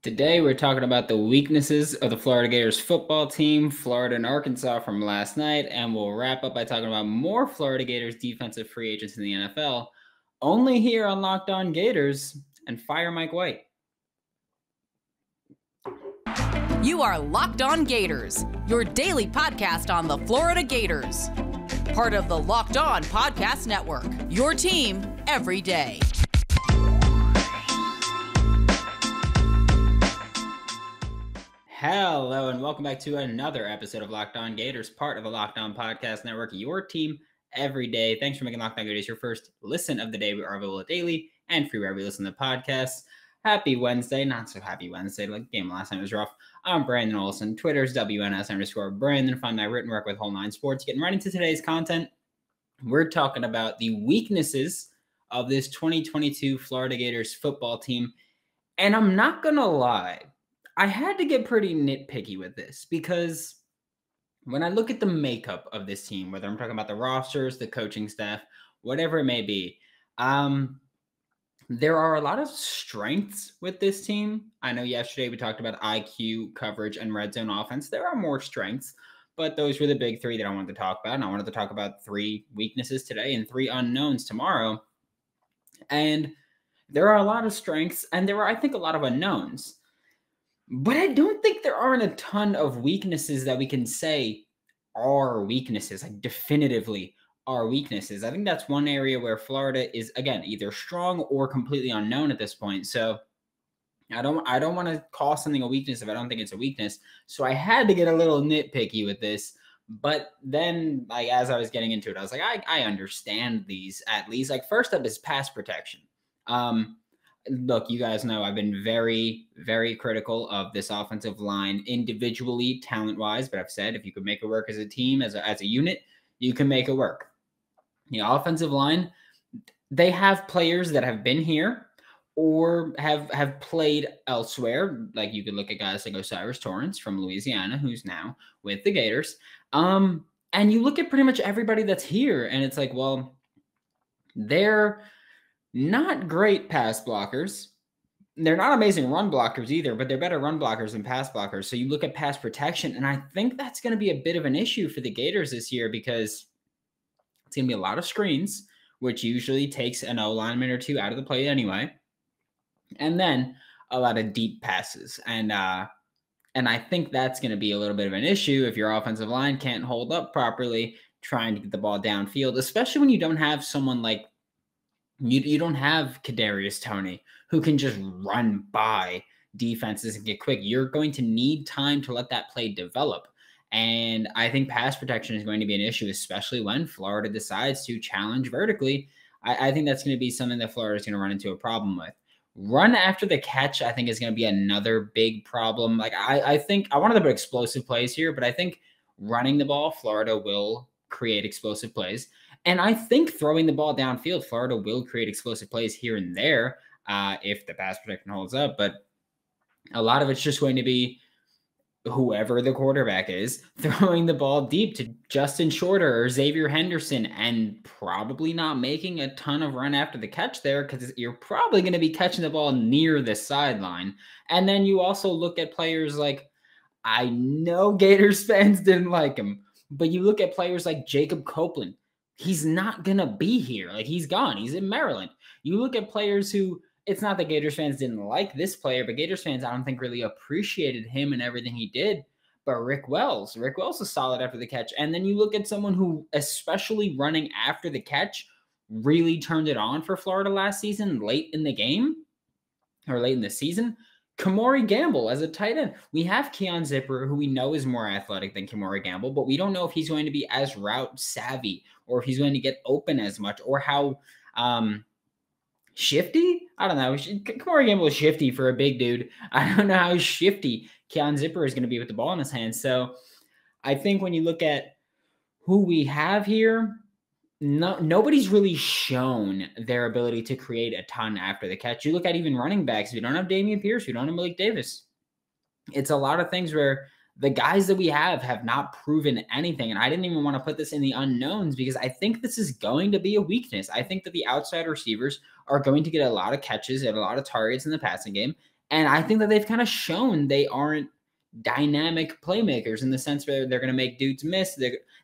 Today, we're talking about the weaknesses of the Florida Gators football team, Florida and Arkansas from last night, and we'll wrap up by talking about more Florida Gators defensive free agents in the NFL, only here on Locked On Gators, and fire Mike White. You are Locked On Gators, your daily podcast on the Florida Gators. Part of the Locked On Podcast Network, your team every day. Hello, and welcome back to another episode of Locked On Gators, part of the Locked On Podcast Network, your team every day. Thanks for making Locked On Gators your first listen of the day. We are available daily and free wherever you listen to podcasts. Happy Wednesday. Not so happy Wednesday. Like the game last night was rough. I'm Brandon Olson. Twitter's WNS_Brandon. Find my written work with Whole Nine Sports. Getting right into today's content. We're talking about the weaknesses of this 2022 Florida Gators football team. And I'm not going to lie, I had to get pretty nitpicky with this because when I look at the makeup of this team, whether I'm talking about the rosters, the coaching staff, whatever it may be, there are a lot of strengths with this team. I know yesterday we talked about IQ, coverage, and red zone offense. There are more strengths, but those were the big three that I wanted to talk about. And I wanted to talk about three weaknesses today and three unknowns tomorrow. And there are a lot of strengths, and there are, I think, a lot of unknowns. But I don't think there aren't a ton of weaknesses that we can say are weaknesses, like definitively are weaknesses. I think that's one area where Florida is, again, either strong or completely unknown at this point. So I don't want to call something a weakness if I don't think it's a weakness. So I had to get a little nitpicky with this. But then, like, as I was getting into it, I was like, I understand these at least. Like, first up is pass protection. Look, you guys know I've been very, very critical of this offensive line individually, talent-wise, but I've said if you could make it work as a team, as a unit, you can make it work. The offensive line, they have players that have been here or have played elsewhere. Like you could look at guys like O'Cyrus Torrence from Louisiana, who's now with the Gators. And you look at pretty much everybody that's here, and it's like, well, they're not great pass blockers. They're not amazing run blockers either, but they're better run blockers than pass blockers. So you look at pass protection, and I think that's going to be a bit of an issue for the Gators this year because it's going to be a lot of screens, which usually takes an O lineman or two out of the play anyway, and then a lot of deep passes. And I think that's going to be a little bit of an issue if your offensive line can't hold up properly trying to get the ball downfield, especially when you don't have someone like you don't have Kadarius Toney who can just run by defenses and get quick. You're going to need time to let that play develop. And I think pass protection is going to be an issue, especially when Florida decides to challenge vertically. I think that's going to be something that Florida is going to run into a problem with. Run after the catch, I think, is going to be another big problem. Like I think I wanted to put explosive plays here, but I think running the ball, Florida will create explosive plays. And I think throwing the ball downfield, Florida will create explosive plays here and there if the pass protection holds up. But a lot of it's just going to be whoever the quarterback is throwing the ball deep to Justin Shorter or Xavier Henderson and probably not making a ton of run after the catch there because you're probably going to be catching the ball near the sideline. And then you also look at players like, I know Gators fans didn't like him, but you look at players like Jacob Copeland. He's not going to be here. Like, he's gone. He's in Maryland. You look at players who, it's not that Gators fans didn't like this player, but Gators fans, I don't think, really appreciated him and everything he did. But Rick Wells is solid after the catch. And then you look at someone who, especially running after the catch, really turned it on for Florida last season, late in the game, or late in the season. Kamari Gamble as a tight end. We have Keon Zipper, who we know is more athletic than Kamari Gamble, but we don't know if he's going to be as route savvy or if he's going to get open as much or how shifty. I don't know. Kamari Gamble is shifty for a big dude. I don't know how shifty Keon Zipper is going to be with the ball in his hands. So I think when you look at who we have here, nobody's really shown their ability to create a ton after the catch. You look at even running backs. We don't have Dameon Pierce. We don't have Malik Davis. It's a lot of things where the guys that we have not proven anything. And I didn't even want to put this in the unknowns because I think this is going to be a weakness. I think that the outside receivers are going to get a lot of catches and a lot of targets in the passing game. And I think that they've kind of shown they aren't dynamic playmakers in the sense where they're going to make dudes miss.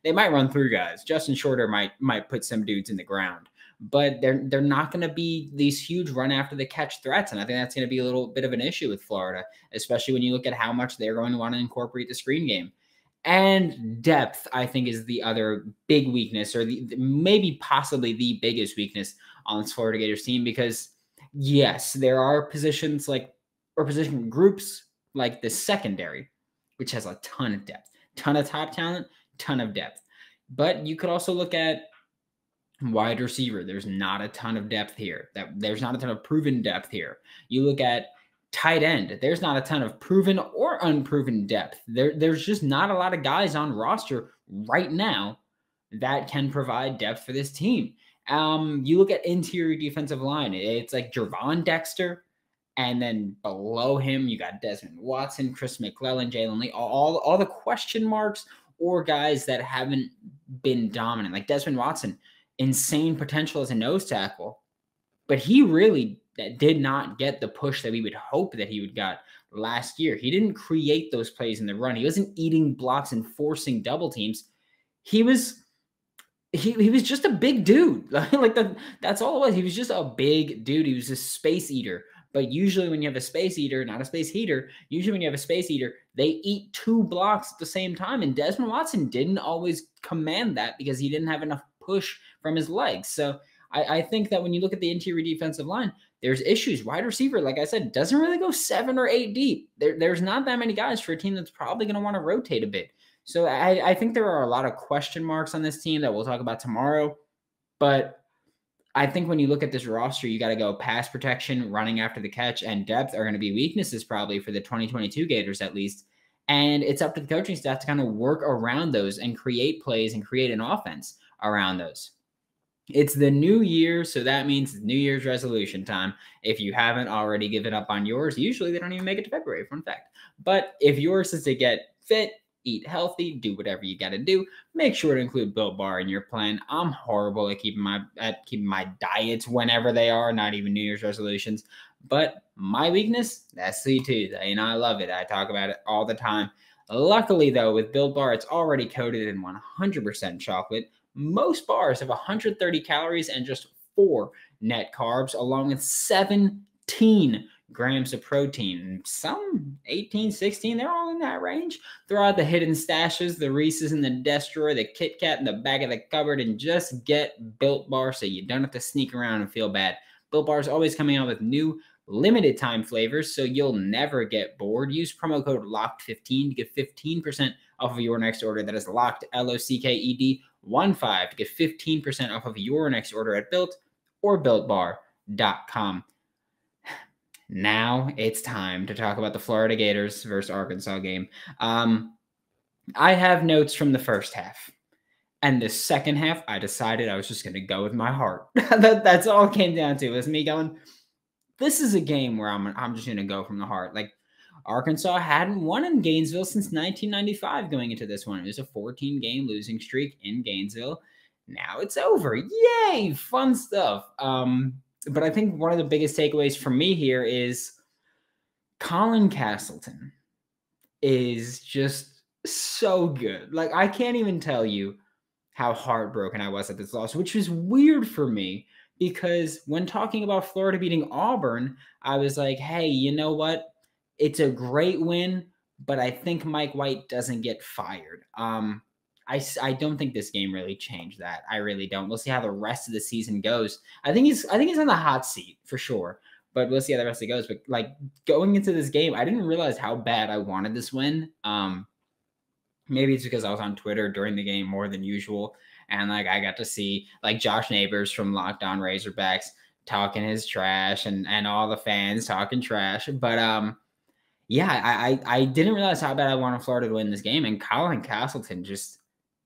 They might run through guys. Justin Shorter might put some dudes in the ground, but they're not going to be these huge run after the catch threats. And I think that's going to be a little bit of an issue with Florida, especially when you look at how much they're going to want to incorporate the screen game. And depth, I think, is the other big weakness, or maybe possibly the biggest weakness on this Florida Gators team, because yes, there are positions or position groups like the secondary, which has a ton of depth, ton of top talent, ton of depth. But you could also look at wide receiver. There's not a ton of depth here. There's not a ton of proven depth here. You look at tight end. There's not a ton of proven or unproven depth. There's just not a lot of guys on roster right now that can provide depth for this team. You look at interior defensive line. It's like Gervon Dexter, and then below him, you got Desmond Watson, Chris McClellan, Jalen Lee, all the question marks or guys that haven't been dominant. Like Desmond Watson, insane potential as a nose tackle, but he really did not get the push that we would hope that he would got last year. He didn't create those plays in the run. He wasn't eating blocks and forcing double teams. He was just a big dude. That's all it was. He was just a big dude. He was a space eater. But usually when you have a space eater, not a space heater, usually when you have a space eater, they eat 2 blocks at the same time. And Desmond Watson didn't always command that because he didn't have enough push from his legs. So I think that when you look at the interior defensive line, there's issues. Wide receiver, like I said, doesn't really go 7 or 8 deep. There's not that many guys for a team that's probably going to want to rotate a bit. So I think there are a lot of question marks on this team that we'll talk about tomorrow. But I think when you look at this roster, you got to go pass protection, running after the catch, and depth are going to be weaknesses probably for the 2022 Gators at least. And it's up to the coaching staff to kind of work around those and create plays and create an offense around those. It's the new year, so that means New Year's resolution time. If you haven't already given up on yours, usually they don't even make it to February, fun fact. But if yours is to get fit, eat healthy, do whatever you got to do, make sure to include Built Bar in your plan. I'm horrible at keeping my diets whenever they are, not even New Year's resolutions. But my weakness, that's Sweet Tooth. I love it. I talk about it all the time. Luckily, though, with Built Bar, it's already coated in 100% chocolate. Most bars have 130 calories and just 4 net carbs, along with 17 grams of protein. Some 18, 16, they're all in that range. Throw out the hidden stashes, the Reese's in the desk drawer, the Kit Kat in the back of the cupboard, and just get Built Bar so you don't have to sneak around and feel bad. Built Bar is always coming out with new limited time flavors, so you'll never get bored. Use promo code LOCKED15 to get 15% off of your next order. That is LOCKED, LOCKED 15 to get 15% off of your next order at Built or BuiltBar.com. Now it's time to talk about the Florida Gators versus Arkansas game. I have notes from the first half. And the second half, I decided I was just going to go with my heart. That's all it came down to. It was me going, this is a game where I'm just going to go from the heart. Like, Arkansas hadn't won in Gainesville since 1995 going into this one. It was a 14-game losing streak in Gainesville. Now it's over. Yay! Fun stuff. But I think one of the biggest takeaways for me here is Colin Castleton is just so good. Like, I can't even tell you how heartbroken I was at this loss, which was weird for me because when talking about Florida beating Auburn, I was like, hey, you know what? It's a great win, but I think Mike White doesn't get fired. I don't think this game really changed that. I really don't. We'll see how the rest of the season goes. I think he's on the hot seat for sure, but we'll see how the rest of it goes. But like going into this game, I didn't realize how bad I wanted this win. Maybe it's because I was on Twitter during the game more than usual, and like I got to see like Josh Neighbors from Locked On Razorbacks talking his trash and all the fans talking trash. But yeah, I didn't realize how bad I wanted Florida to win this game, and Colin Castleton just.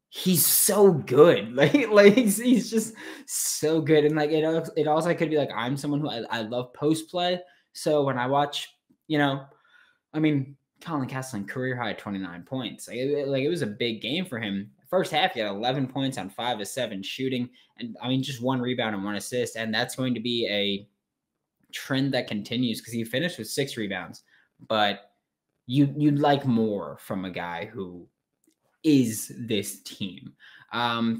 He's so good. Like he's just so good. And like it also could be like I'm someone who I love post play. So when I watch, Colin Castleton career high 29 points. It was a big game for him. First half, he had 11 points on 5 of 7 shooting, and just 1 rebound and 1 assist. And that's going to be a trend that continues because he finished with 6 rebounds, but you'd like more from a guy who is this team.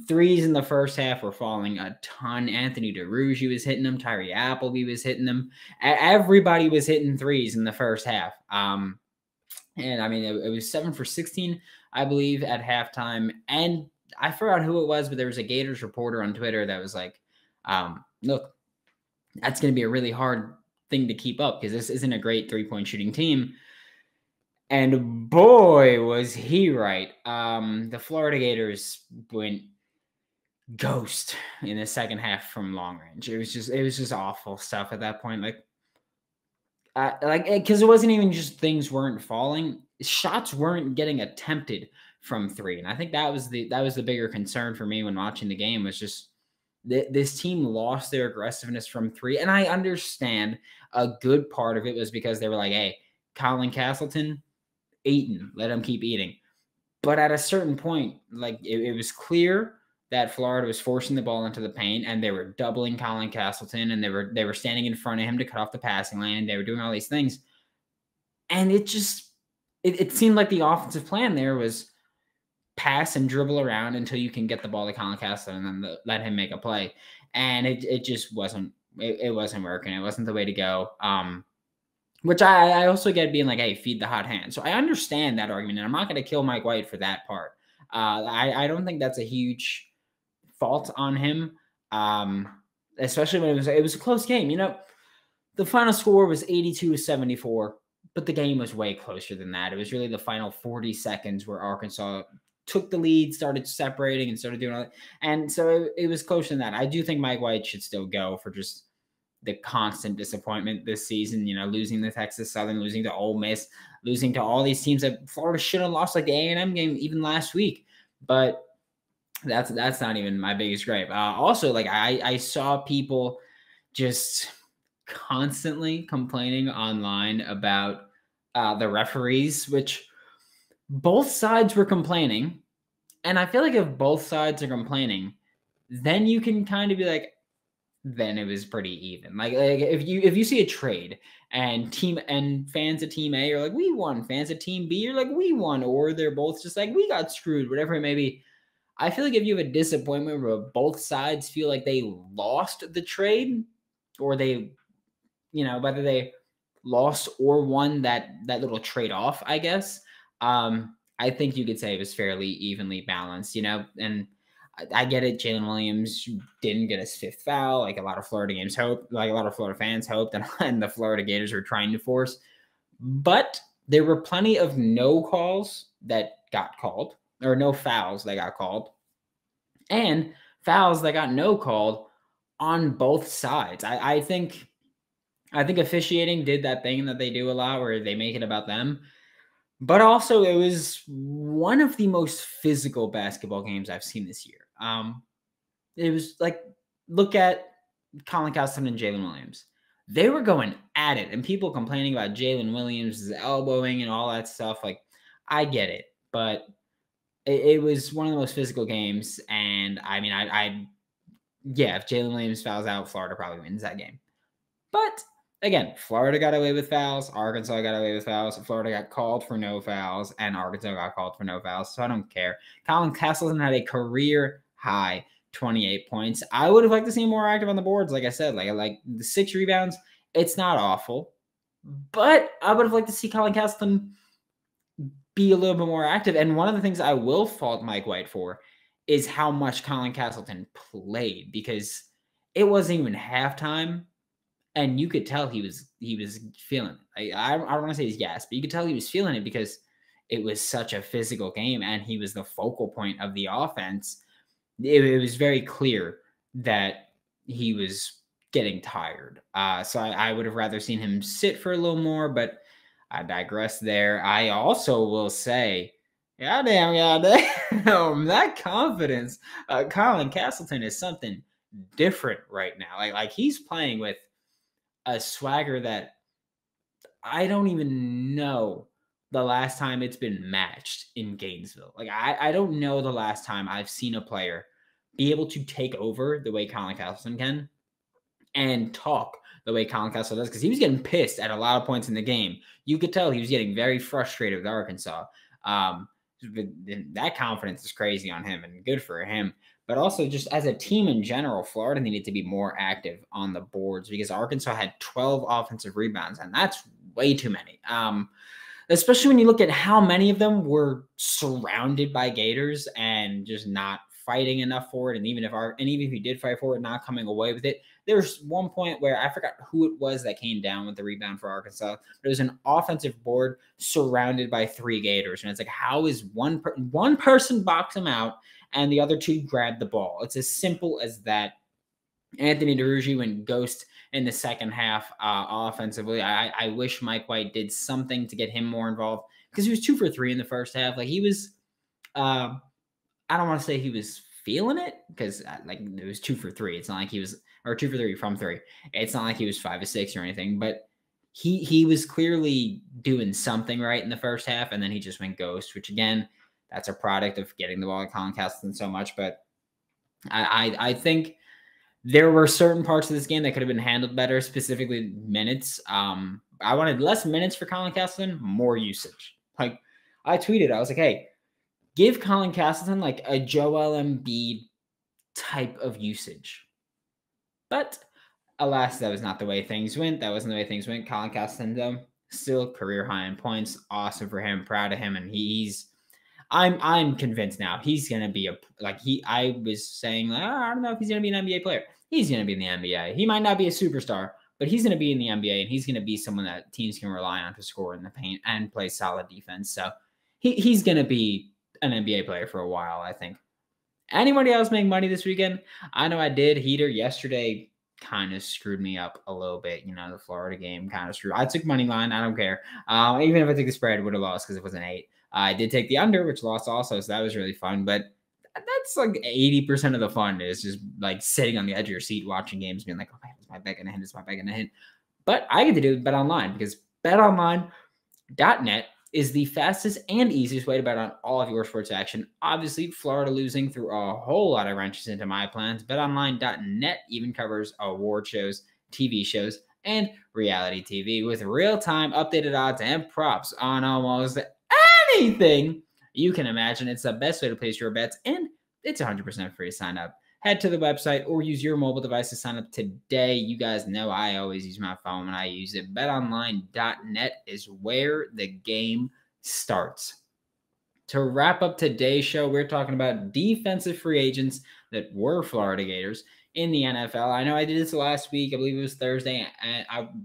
Threes in the first half were falling a ton. Anthony DeRougie was hitting them. Tyree Appleby was hitting them. Everybody was hitting threes in the first half. And I mean, it was 7 for 16, I believe, at halftime. And I forgot who it was, but there was a Gators reporter on Twitter that was like, look, that's going to be a really hard thing to keep up because this isn't a great 3-point shooting team. And boy, was he right. The Florida Gators went ghost in the second half from long range. It was just awful stuff at that point. Because it wasn't even just things weren't falling, shots weren't getting attempted from 3, and I think that was the bigger concern for me when watching the game was just this team lost their aggressiveness from 3, and I understand a good part of it was because they were like, hey, Colin Castleton, eating, let him keep eating. But at a certain point, like it was clear that Florida was forcing the ball into the paint, and they were doubling Colin Castleton, and they were standing in front of him to cut off the passing lane, and they were doing all these things. And it seemed like the offensive plan there was pass and dribble around until you can get the ball to Colin Castleton and then let him make a play. And it just wasn't working. It wasn't the way to go. Which I also get being like, hey, feed the hot hand. So I understand that argument, and I'm not going to kill Mike White for that part. I don't think that's a huge fault on him, especially when it was a close game. You know, the final score was 82-74, but the game was way closer than that. It was really the final 40 seconds where Arkansas took the lead, started separating, and started doing all that. And so it was closer than that. I do think Mike White should still go for just the constant disappointment this season, you know, losing to Texas Southern, losing to Ole Miss, losing to all these teams that Florida should have lost, like the A&M game even last week. But that's not even my biggest gripe. Also, like I saw people just constantly complaining online about the referees, which both sides were complaining. And I feel like if both sides are complaining, then you can kind of be like, then it was pretty even. Like if you see a trade and fans of team A are like, we won, fans of team B are like, we won, or they're both just like, we got screwed, whatever it may be. I feel like if you have a disappointment where both sides feel like they lost the trade, or they, you know, whether they lost or won that little trade off, I guess, I think you could say it was fairly evenly balanced, you know, and I get it. Jalen Williams didn't get his 5th foul, like a lot of Florida fans hoped, and the Florida Gators were trying to force. But there were plenty of no calls that got called, or no fouls that got called, and fouls that got no called on both sides. I think officiating did that thing that they do a lot where they make it about them. But also, it was one of the most physical basketball games I've seen this year. It was like, look at Colin Castleton and Jalen Williams. They were going at it, and people complaining about Jalen Williams' elbowing and all that stuff. Like, I get it, but it was one of the most physical games. And I mean, if Jalen Williams fouls out, Florida probably wins that game. But again, Florida got away with fouls. Arkansas got away with fouls. Florida got called for no fouls, and Arkansas got called for no fouls. So I don't care. Colin Castleton had a career high 28 points. I would have liked to see him more active on the boards. Like I said, like the 6 rebounds. It's not awful, but I would have liked to see Colin Castleton be a little bit more active. And one of the things I will fault Mike White for is how much Colin Castleton played, because it wasn't even halftime. And you could tell he was feeling it. I don't want to say he's gassed, but you could tell he was feeling it because it was such a physical game, and he was the focal point of the offense. It was very clear that he was getting tired. So I would have rather seen him sit for a little more, but I digress there. I also will say, goddamn, that confidence. Colin Castleton is something different right now. Like he's playing with a swagger that I don't even know the last time it's been matched in Gainesville. Like I don't know the last time I've seen a player be able to take over the way Colin Castleton can and talk the way Colin Castleton does, because he was getting pissed at a lot of points in the game. You could tell he was getting very frustrated with Arkansas. That confidence is crazy on him, and good for him. But also, just as a team in general, Florida needed to be more active on the boards, because Arkansas had 12 offensive rebounds, and that's way too many. Especially when you look at how many of them were surrounded by Gators and just not fighting enough for it. And even if you did fight for it, not coming away with it. There's one point where I forgot who it was that came down with the rebound for Arkansas. It was an offensive board surrounded by 3 Gators. And it's like, how is one person box them out and the other 2 grab the ball? It's as simple as that. Anthony DeRuggi went ghost in the second half offensively. I wish Mike White did something to get him more involved, because he was 2 for 3 in the first half. Like, he was, I don't want to say he was feeling it, because like it was 2 for 3. It's not like he was, or 2 for 3 from 3. It's not like he was 5 or 6 or anything, but he was clearly doing something right in the first half, and then he just went ghost, which again, that's a product of getting the ball to Colin Castleton so much. But I think there were certain parts of this game that could have been handled better, specifically minutes. I wanted less minutes for Colin Castleton, more usage. Like, I tweeted, I was like, hey, give Colin Castleton like a Joel Embiid type of usage. But alas, that was not the way things went. That wasn't the way things went. Colin Castleton, though, still career high in points. Awesome for him. Proud of him. And I'm convinced now he's going to be I was saying, I don't know if he's going to be an NBA player. He's going to be in the NBA. He might not be a superstar, but he's going to be in the NBA, and he's going to be someone that teams can rely on to score in the paint and play solid defense. So he's going to be an NBA player for a while, I think. Anybody else make money this weekend? I know I did. Heater yesterday kind of screwed me up a little bit. The Florida game kind of screwed. I took money line. I don't care. Even if I took the spread, I would have lost because it was an 8. I did take the under, which lost also, so that was really fun. But that's like 80% of the fun is just like sitting on the edge of your seat watching games, being like, okay, is my bet going to hit? Is my bet going to hit? But I get to do BetOnline, because BetOnline.net is the fastest and easiest way to bet on all of your sports action. Obviously, Florida losing threw a whole lot of wrenches into my plans. BetOnline.net even covers award shows, TV shows, and reality TV with real-time updated odds and props on almost anything you can imagine. It's the best way to place your bets, and it's 100% free to sign up. Head to the website or use your mobile device to sign up today. You guys know I always use my phone when I use it. BetOnline.net is where the game starts. To wrap up today's show, we're talking about defensive free agents that were Florida Gators in the NFL. I know I did this last week. I believe it was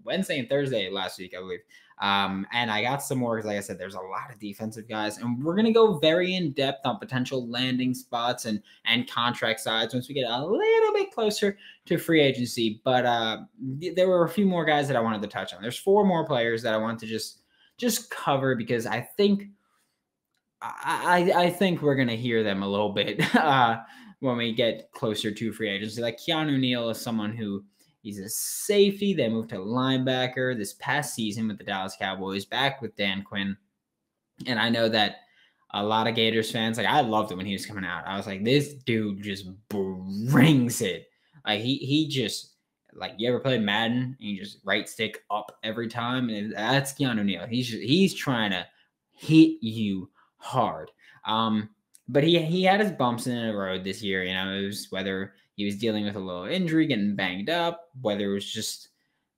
Wednesday and Thursday last week, I believe. And I got some more because, like I said, there's a lot of defensive guys, and we're going to go very in depth on potential landing spots and contract sides once we get a little bit closer to free agency. But there were a few more guys that I wanted to touch on. There's 4 more players that I want to just cover, because I think we're going to hear them a little bit when we get closer to free agency. Like Keanu Neal is someone who, he's a safety. They moved to linebacker this past season with the Dallas Cowboys, back with Dan Quinn. And I know that a lot of Gators fans, like, I loved it when he was coming out. I was like, this dude just brings it. Like, he just, like, you ever played Madden and you just right stick up every time? And that's Keanu Neal. He's trying to hit you hard. But he had his bumps in the road this year. It was whether he was dealing with a little injury, getting banged up, whether it was just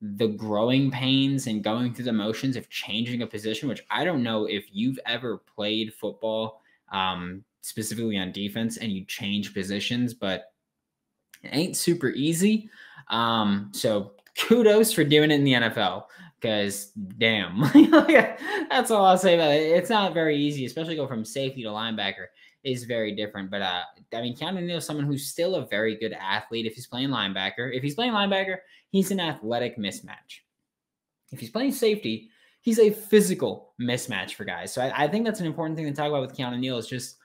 the growing pains and going through the motions of changing a position, which I don't know if you've ever played football, specifically on defense, and you change positions, but it ain't super easy. So kudos for doing it in the NFL, because damn, that's all I'll say about it. It's not very easy, especially go from safety to linebacker is very different. But Keanu Neal is someone who's still a very good athlete if he's playing linebacker. If he's playing linebacker, he's an athletic mismatch. If he's playing safety, he's a physical mismatch for guys. So I think that's an important thing to talk about with Keanu Neal, is just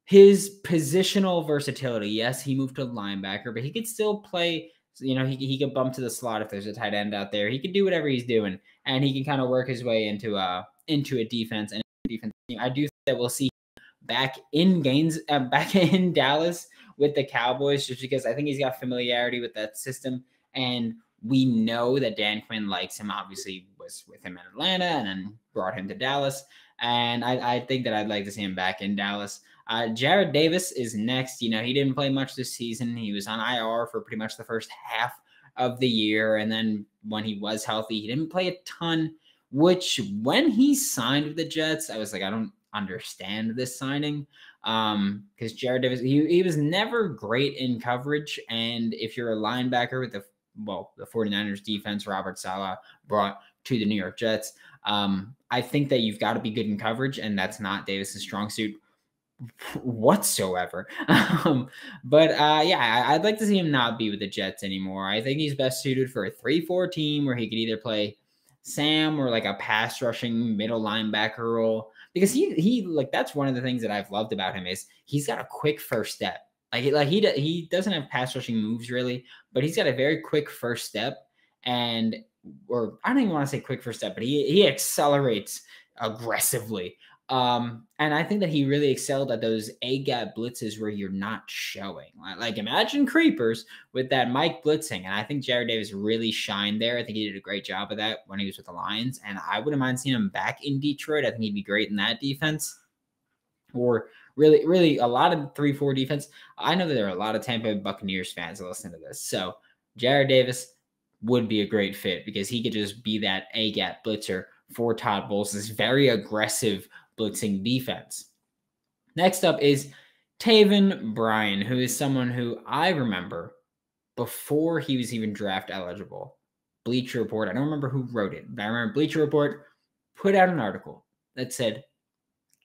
his positional versatility. Yes, he moved to linebacker, but he could still play. He could bump to the slot if there's a tight end out there. He could do whatever he's doing, and he can kind of work his way into a defense and defense team. I do think that we'll see back in Dallas with the Cowboys, just because I think he's got familiarity with that system. And We know that Dan Quinn likes him, obviously was with him in Atlanta and then brought him to Dallas. And I think that I'd like to see him back in Dallas. Jarrad Davis is next. He didn't play much this season. He was on IR for pretty much the first half of the year. And then when he was healthy, he didn't play a ton, which when he signed with the Jets, I was like, I don't understand this signing. Because Jarrad Davis, he was never great in coverage. And if you're a linebacker with the 49ers defense Robert Saleh brought to the New York Jets, I think that you've got to be good in coverage, and that's not Davis's strong suit whatsoever. I'd like to see him not be with the Jets anymore. I think he's best suited for a 3-4 team where he could either play Sam or like a pass rushing middle linebacker role, because he that's one of the things that I've loved about him is he's got a quick first step. He doesn't have pass rushing moves really, but he's got a very quick first step, or I don't even want to say quick first step, but he accelerates aggressively. And I think that he really excelled at those A-gap blitzes where you're not showing. Like imagine creepers with that Mike blitzing. And I think Jarrad Davis really shined there. I think he did a great job of that when he was with the Lions. And I wouldn't mind seeing him back in Detroit. I think he'd be great in that defense. Or really a lot of 3-4 defense. I know that there are a lot of Tampa Bay Buccaneers fans that listen to this. So Jarrad Davis would be a great fit because he could just be that A-gap blitzer for Todd Bowles' very aggressive blitzing defense. Next up is Taven Bryan, who is someone who I remember before he was even draft eligible. Bleacher Report, I don't remember who wrote it, but I remember Bleacher Report put out an article that said,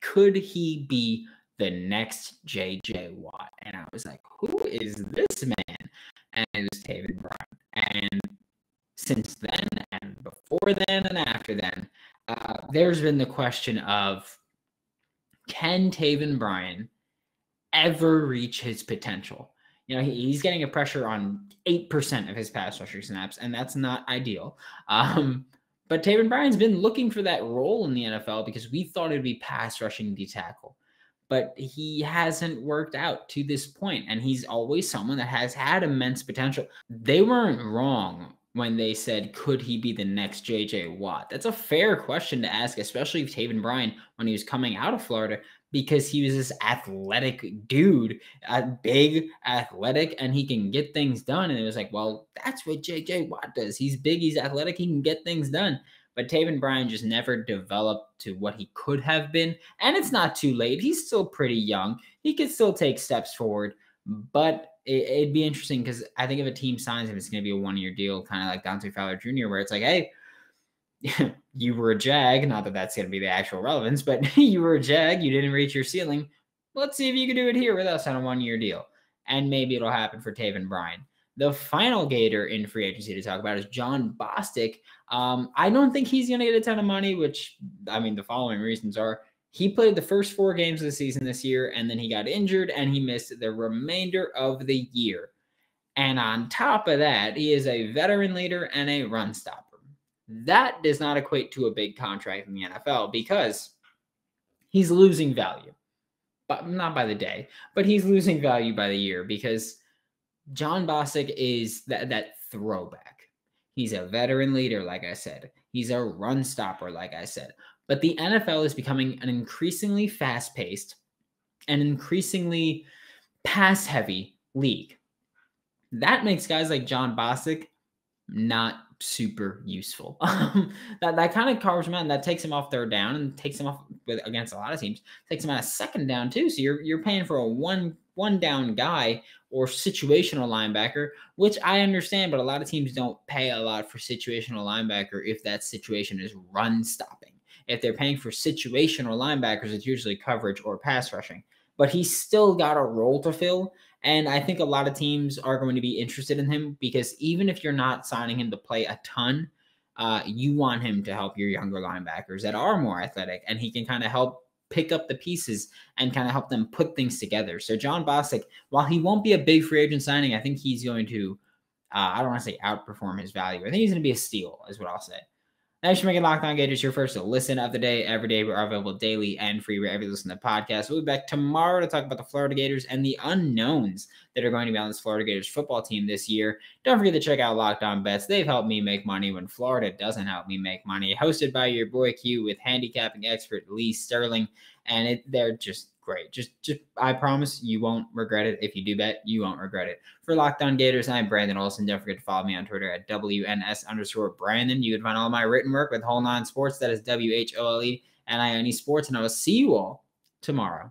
could he be the next J.J. Watt? And I was like, who is this man? And it was Taven Bryan. And since then, and before then, and after then, there's been the question of, can Taven Bryan ever reach his potential? He's getting a pressure on 8% of his pass rusher snaps, and that's not ideal. But Taven Bryan's been looking for that role in the NFL because we thought it'd be pass rushing D tackle. But he hasn't worked out to this point, and he's always someone that has had immense potential. They weren't wrong when they said, could he be the next J.J. Watt? That's a fair question to ask, especially if Taven Bryan, when he was coming out of Florida, because he was this athletic dude, big, athletic, and he can get things done. And it was like, well, that's what J.J. Watt does. He's big, he's athletic, he can get things done. But Taven Bryan just never developed to what he could have been. And it's not too late. He's still pretty young. He could still take steps forward. But it'd be interesting because I think if a team signs him, it's going to be a one-year deal, kind of like Dante Fowler Jr., where it's like, hey, you were a Jag. Not that that's going to be the actual relevance, but you were a Jag. You didn't reach your ceiling. Let's see if you can do it here with us on a one-year deal. And maybe it'll happen for Taven Bryan. The final Gator in free agency to talk about is Jon Bostic. I don't think he's going to get a ton of money, which, the following reasons are, he played the first 4 games of the season this year, and then he got injured, and he missed the remainder of the year. And on top of that, he is a veteran leader and a run stopper. That does not equate to a big contract in the NFL because he's losing value. But not by the day, but he's losing value by the year because Jon Bostic is that throwback. He's a veteran leader, like I said. He's a run stopper, like I said. But the NFL is becoming an increasingly fast-paced and increasingly pass-heavy league. That makes guys like Jon Bostic not super useful. That kind of carves him out, and that takes him off third down and takes him off against a lot of teams. Takes him out of second down too. So you're paying for a one down guy or situational linebacker, which I understand, but a lot of teams don't pay a lot for situational linebacker if that situation is run stopping. If they're paying for situational linebackers, it's usually coverage or pass rushing. But he's still got a role to fill. And I think a lot of teams are going to be interested in him because even if you're not signing him to play a ton, you want him to help your younger linebackers that are more athletic, and he can kind of help pick up the pieces and kind of help them put things together. So Jon Bostic, while he won't be a big free agent signing, I think he's going to, I don't want to say outperform his value. I think he's going to be a steal is what I'll say. Thanks for making Locked On Gators your first listen of the day. Every day we're available daily and free wherever you listen to podcasts. We'll be back tomorrow to talk about the Florida Gators and the unknowns that are going to be on this Florida Gators football team this year. Don't forget to check out Locked On Bets. They've helped me make money when Florida doesn't help me make money. Hosted by your boy Q with handicapping expert Lee Sterling. And they're just great. Just I promise you won't regret it. If you do bet, you won't regret it. For Locked On Gators, I'm Brandon Olson. Don't forget to follow me on Twitter at WNS_Brandon. You can find all my written work with Whole Nine Sports. That is WHOLE and IONE Sports. And I will see you all tomorrow.